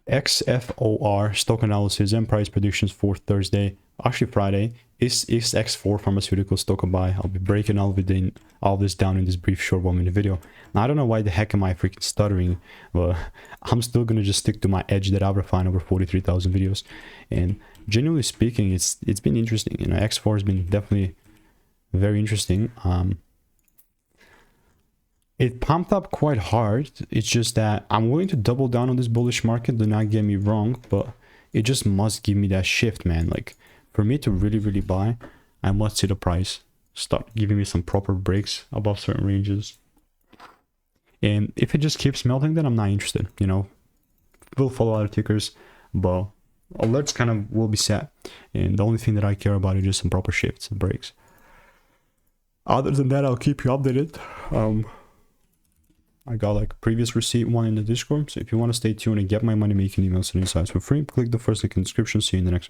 XFOR stock analysis and price predictions for Thursday, actually Friday, is X4 Pharmaceuticals stock a buy. I'll be breaking all this down in this brief short 1-minute video. Now, I don't know why the heck am I freaking stuttering, but I'm still gonna just stick to my edge that I've refined over 43,000 videos. And genuinely speaking, it's been interesting. You know, X4 has been definitely very interesting. It pumped up quite hard. It's just that I'm willing to double down on this bullish market. Do not get me wrong, but it just must give me that shift, man. Like, for me to really buy, I must see the price start giving me some proper breaks above certain ranges. And if it just keeps melting, then I'm not interested. You know, we'll follow other tickers, but alerts kind of will be set. And the only thing that I care about is just some proper shifts and breaks. Other than that, I'll keep you updated. I got like previous receipt one in the Discord, so if you want to stay tuned and get my money making emails and insights for free, click the first link in the description. See you in the next one.